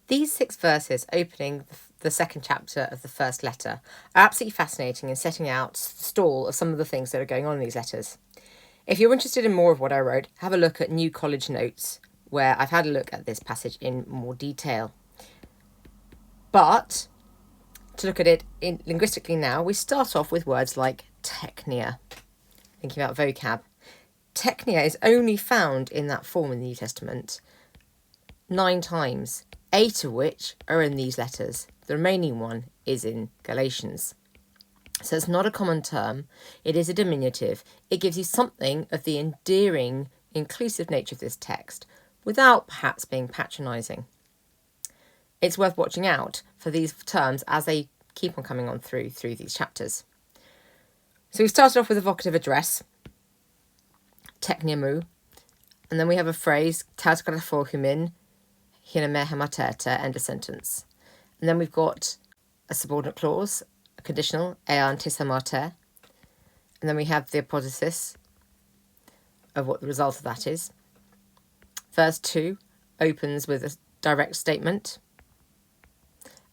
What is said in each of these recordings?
These 6 verses opening the second chapter of the first letter are absolutely fascinating in setting out the stall of some of the things that are going on in these letters. If you're interested in more of what I wrote, have a look at New College Notes, where I've had a look at this passage in more detail. But to look at it linguistically now, we start off with words like technia. Thinking about vocab. Technia is only found in that form in the New Testament 9 times, 8 of which are in these letters. The remaining one is in Galatians. So it's not a common term, it is a diminutive. It gives you something of the endearing, inclusive nature of this text, without perhaps being patronising. It's worth watching out for these terms as they keep on coming on through these chapters. So we started off with a vocative address, techniamu, and then we have a phrase, tas graphohumin, hiname hamatete, end of sentence. And then we've got a subordinate clause, a conditional, ean tisamate, and then we have the apodosis of what the result of that is. Verse 2 opens with a direct statement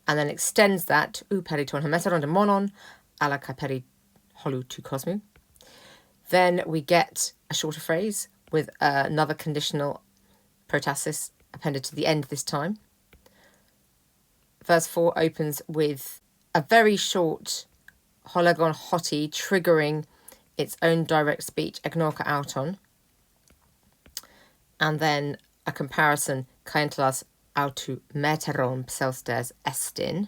and then extends that ou periton hemeteron de monon ala kai peri holu tu cosmu. Then we get a shorter phrase with another conditional protasis appended to the end this time. Verse 4 opens with a very short hologon hoti triggering its own direct speech, egnorka auton, and then a comparison, kaentlas autu meteron pselstes estin.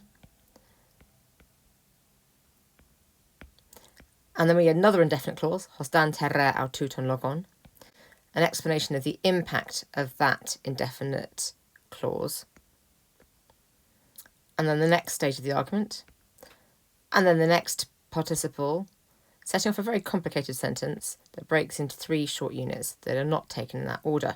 And then we get another indefinite clause, hosdan terre aututon logon, an explanation of the impact of that indefinite clause. And then the next stage of the argument. And then the next participle, setting off a very complicated sentence that breaks into 3 short units that are not taken in that order.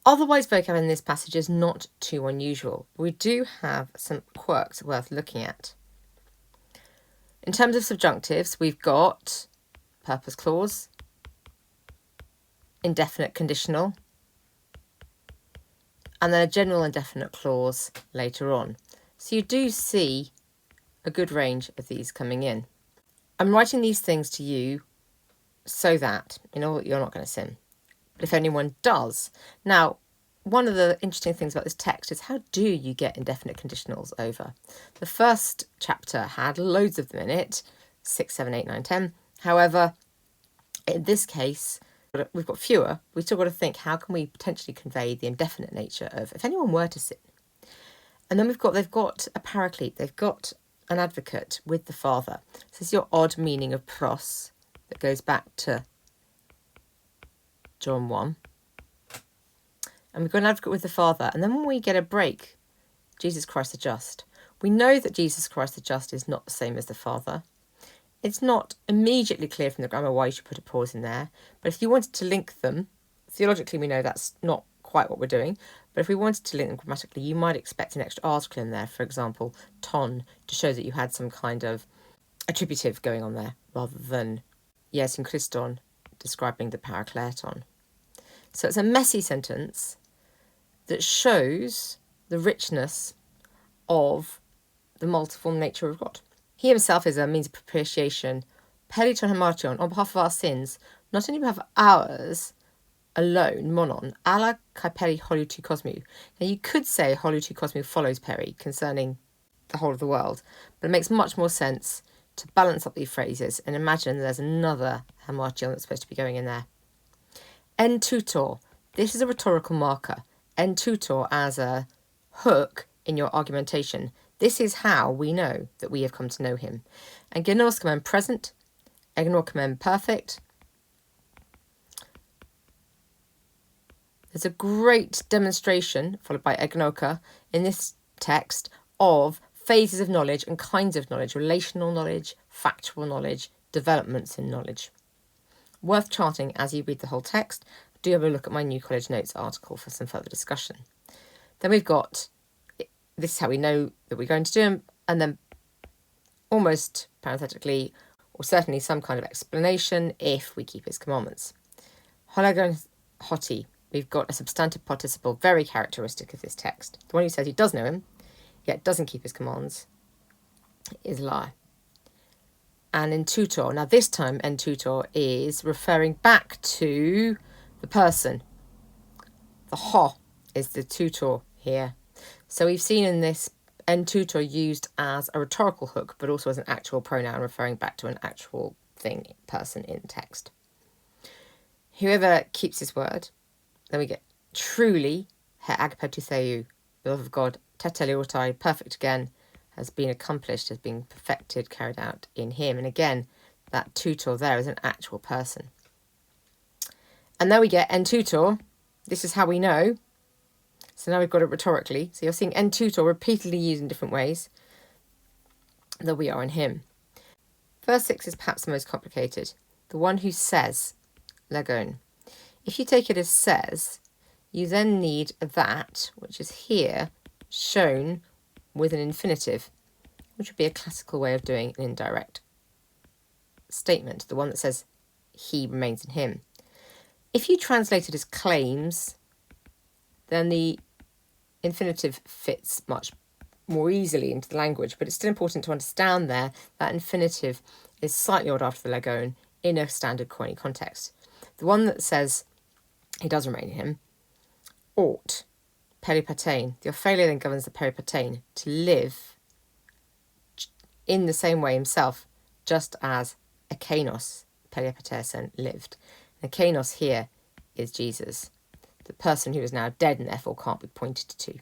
Otherwise, vocab in this passage is not too unusual. We do have some quirks worth looking at. In terms of subjunctives, we've got purpose clause, indefinite conditional, and then a general indefinite clause later on. So you do see a good range of these coming in. I'm writing these things to you so that you know you're not going to sin. But if anyone does. Now, one of the interesting things about this text is how do you get indefinite conditionals over? The first chapter had loads of them in it, 6, 7, 8, 9, 10. However, in this case, we've got fewer. We've still got to think, how can we potentially convey the indefinite nature of if anyone were to sin? And then they've got a paraclete, they've got an advocate with the father. This is your odd meaning of pros that goes back to John 1. And we've got an advocate with the Father. And then when we get a break, Jesus Christ the Just, we know that Jesus Christ the Just is not the same as the Father. It's not immediately clear from the grammar why you should put a pause in there. But if you wanted to link them, theologically we know that's not quite what we're doing. But if we wanted to link them grammatically, you might expect an extra article in there, for example, ton, to show that you had some kind of attributive going on there, rather than yes in Christon describing the parakleton. So it's a messy sentence that shows the richness of the multiform nature of God. He himself is a means of propitiation, periton hamartion, on behalf of our sins, not only on behalf of ours alone, monon, ala kai peri holu tu cosmu. Now you could say holu tu cosmu follows peri concerning the whole of the world, but it makes much more sense to balance up these phrases and imagine there's another hamartion that's supposed to be going in there. En tutor. This is a rhetorical marker. En tutor as a hook in your argumentation. This is how we know that we have come to know him. And genorskamen present, egnorkamen perfect. There's a great demonstration, followed by egnoka, in this text of phases of knowledge and kinds of knowledge, relational knowledge, factual knowledge, developments in knowledge. Worth charting as you read the whole text. Do have a look at my New College Notes article for some further discussion. Then we've got, this is how we know that we're going to do them, and then almost parenthetically, or certainly some kind of explanation if we keep his commandments. Hologon hoti, we've got a substantive participle very characteristic of this text. The one who says he does know him, yet doesn't keep his commands, is a liar. And en tutor, now this time en tutor is referring back to the person. The ho is the tutor here. So we've seen in this en tutor used as a rhetorical hook, but also as an actual pronoun referring back to an actual thing, person in text. Whoever keeps his word, then we get truly he agpetutheu, the love of God, teteliotai, perfect again, has been accomplished, has been perfected, carried out in him. And again, that tutor there is an actual person. And now we get en tutor. This is how we know. So now we've got it rhetorically. So you're seeing en tutor repeatedly used in different ways, that we are in him. Verse 6 is perhaps the most complicated. The one who says, legon. If you take it as says, you then need that, which is here, shown with an infinitive, which would be a classical way of doing an indirect statement, the one that says he remains in him. If you translate it as claims, then the infinitive fits much more easily into the language, but it's still important to understand there that infinitive is slightly odd after the legon in a standard Koine context. The one that says he does remain in him ought, peripatein. The Ophelia then governs the peripatein, to live in the same way himself, just as Ekanos, peripatesin, lived. And Ekanos here is Jesus, the person who is now dead and therefore can't be pointed to.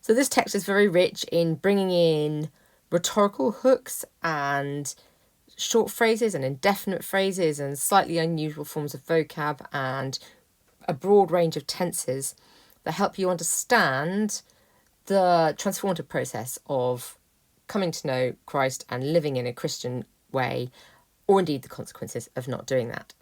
So this text is very rich in bringing in rhetorical hooks and short phrases and indefinite phrases and slightly unusual forms of vocab and a broad range of tenses that help you understand the transformative process of coming to know Christ and living in a Christian way, or indeed the consequences of not doing that.